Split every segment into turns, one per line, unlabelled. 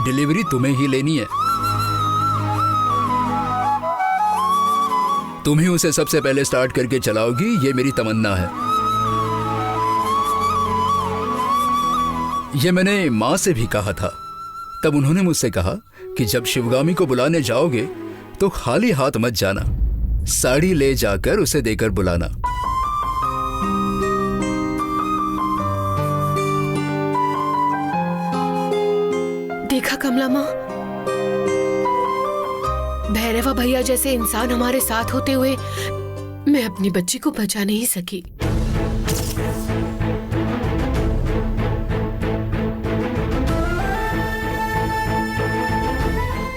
Delivery तुम्हें ही लेनी है। तुम ही उसे सबसे पहले स्टार्ट करके चलाओगी, ये मेरी तमन्ना है। ये मैंने माँ से भी कहा था। तब उन्होंने मुझसे कहा कि जब शिवगामी को बुलाने जाओगे तो खाली हाथ मत जाना, साड़ी ले जाकर उसे देकर बुलाना।
देखा कमला माँ, भैरवा भैया जैसे इंसान हमारे साथ होते हुए मैं अपनी बच्ची को बचा नहीं सकी।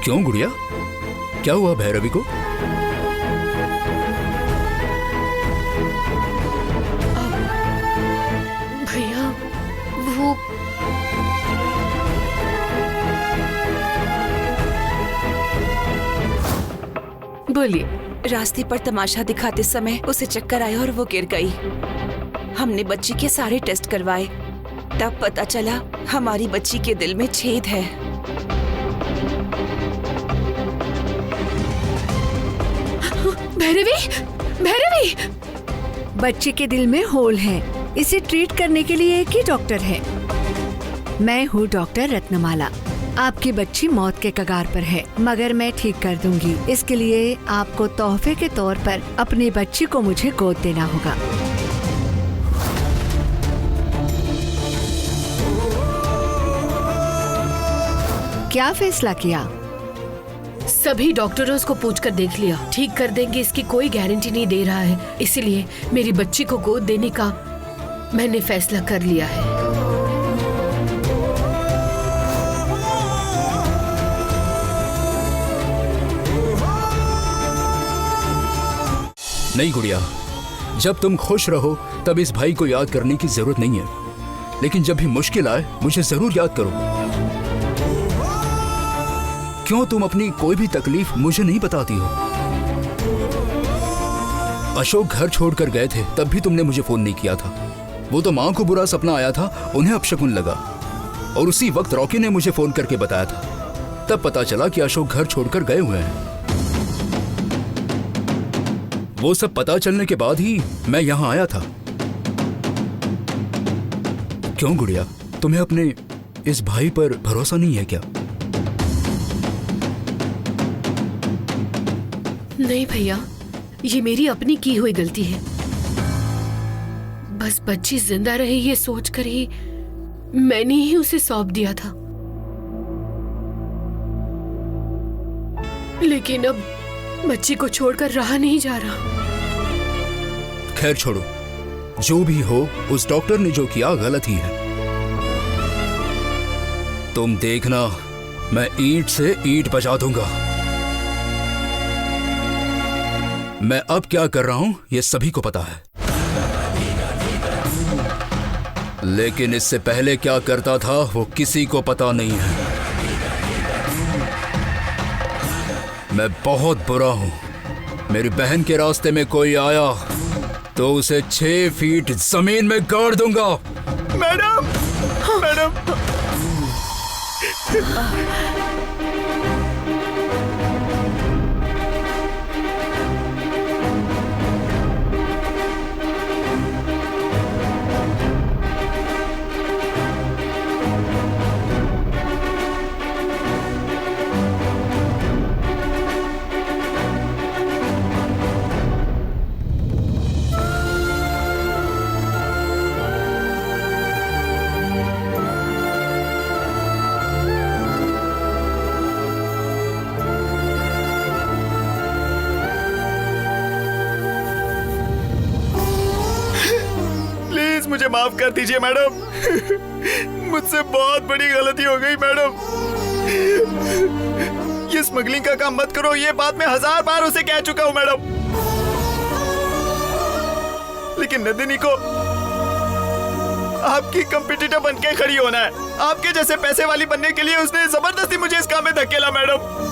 क्यों गुड़िया, क्या हुआ भैरवी को?
भैया वो बोलिए।
रास्ते पर तमाशा दिखाते समय उसे चक्कर आया और वो गिर गई। हमने बच्ची के सारे टेस्ट करवाए, तब पता चला हमारी बच्ची के दिल में छेद है।
भैरवी, भैरवी!
बच्चे के दिल में होल है, इसे ट्रीट करने के लिए एक ही डॉक्टर है। मैं हूँ डॉक्टर रत्नमाला। आपकी बच्ची मौत के कगार पर है, मगर मैं ठीक कर दूंगी। इसके लिए आपको तोहफे के तौर पर अपनी बच्ची को मुझे गोद देना होगा। क्या फैसला किया?
सभी डॉक्टरों को पूछकर देख लिया, ठीक कर देंगे इसकी कोई गारंटी नहीं दे रहा है, इसलिए मेरी बच्ची को गोद देने का मैंने फैसला कर लिया है।
नहीं गुड़िया, जब तुम खुश रहो तब इस भाई को याद करने की जरूरत नहीं है, लेकिन जब भी मुश्किल आए मुझे जरूर याद करो। क्यों तुम अपनी कोई भी तकलीफ मुझे नहीं बताती हो? अशोक घर छोड़कर गए थे तब भी तुमने मुझे फोन नहीं किया था। वो तो माँ को बुरा सपना आया था, उन्हें अपशकुन लगा, और उसी वक्त रॉकी ने मुझे फोन करके बताया था। तब पता चला कि अशोक घर छोड़कर गए हुए हैं। वो सब पता चलने के बाद ही मैं यहाँ आया था। क्यों गुड़िया, तुम्हें अपने इस भाई पर भरोसा नहीं है क्या?
नहीं भैया, ये मेरी अपनी की हुई गलती है। बस बच्ची जिंदा रहे ये सोचकर ही मैंने ही उसे सौंप दिया था, लेकिन अब बच्ची को छोड़कर रहा नहीं जा रहा।
खैर छोड़ो, जो भी हो उस डॉक्टर ने जो किया गलत ही है। तुम देखना, मैं ईंट से ईंट बजा दूंगा। मैं अब क्या कर रहा हूं ये सभी को पता है, लेकिन इससे पहले क्या करता था वो किसी को पता नहीं है। मैं बहुत बुरा हूं। मेरी बहन के रास्ते में कोई आया तो उसे 6 फीट जमीन में गाड़ दूंगा।
Madam, madam. मुझे माफ कर दीजिए मैडम, मुझसे बहुत बड़ी गलती हो गई मैडम। ये स्मगलिंग का काम मत करो, ये बात मैं 1000 बार उसे कह चुका हूं मैडम, लेकिन नंदिनी को आपकी कंपटीटर बनके खड़ी होना है। आपके जैसे पैसे वाली बनने के लिए उसने जबरदस्ती मुझे इस काम में धकेला मैडम।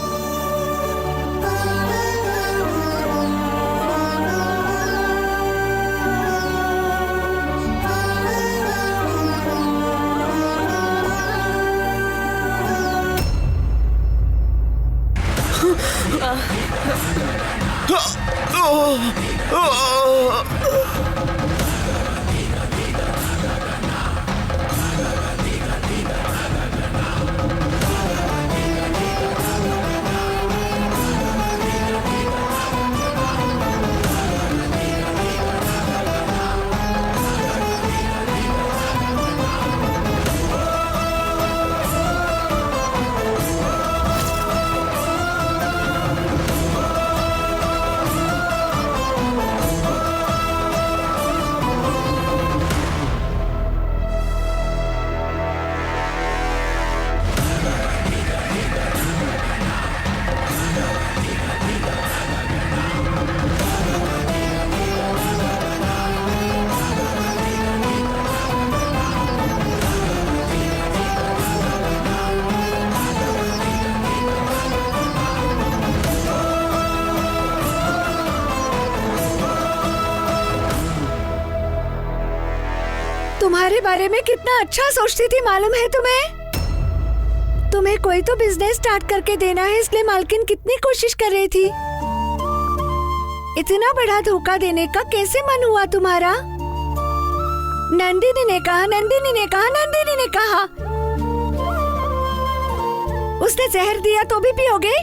तुम्हारे बारे में कितना अच्छा सोचती थी मालूम है तुम्हें? तुम्हें कोई तो बिजनेस स्टार्ट करके देना है, इसलिए मालकिन कितनी कोशिश कर रही थी। इतना बड़ा धोखा देने का कैसे मन हुआ तुम्हारा? नंदिनी ने कहा, नंदिनी ने कहा, नंदिनी ने कहा। उसने जहर दिया तो भी पियोगे?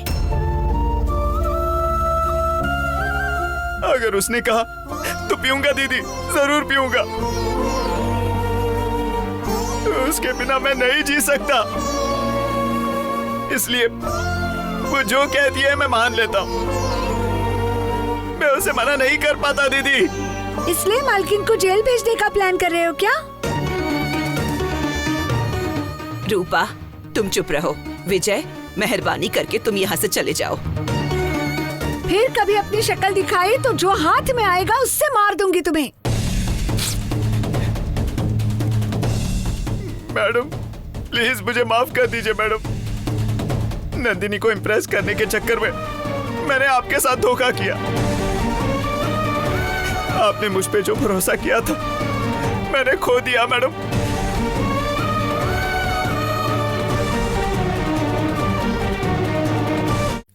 अगर उसने कहा तो पीऊंगा दीदी, जरूर पीऊंगा। उसके बिना मैं नहीं जी सकता, इसलिए वो जो कहती है मैं मान लेता हूँ। मैं उसे मना नहीं कर पाता दीदी।
इसलिए मालकिन को जेल भेजने का प्लान कर रहे हो क्या?
रूपा, तुम चुप रहो। विजय, मेहरबानी करके तुम यहाँ से चले जाओ।
फिर कभी अपनी शक्ल दिखाई तो जो हाथ में आएगा उससे मार दूंगी तुम्हें।
मैडम, प्लीज मुझे माफ कर दीजिए मैडम। नंदिनी को इम्प्रेस करने के चक्कर में मैंने आपके साथ धोखा किया। आपने मुझ पे जो भरोसा किया था मैंने खो दिया मैडम।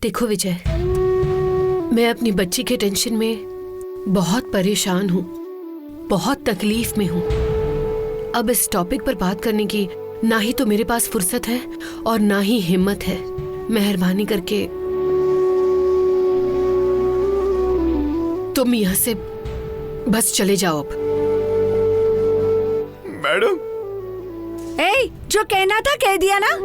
देखो विजय, मैं अपनी बच्ची के टेंशन में बहुत परेशान हूँ, बहुत तकलीफ में हूँ। अब इस टॉपिक पर बात करने की ना ही तो मेरे पास फुर्सत है और ना ही हिम्मत है। मेहरबानी करके तुम यहाँ से बस चले जाओ अब।
मैडम,
जो कहना था कह दिया ना।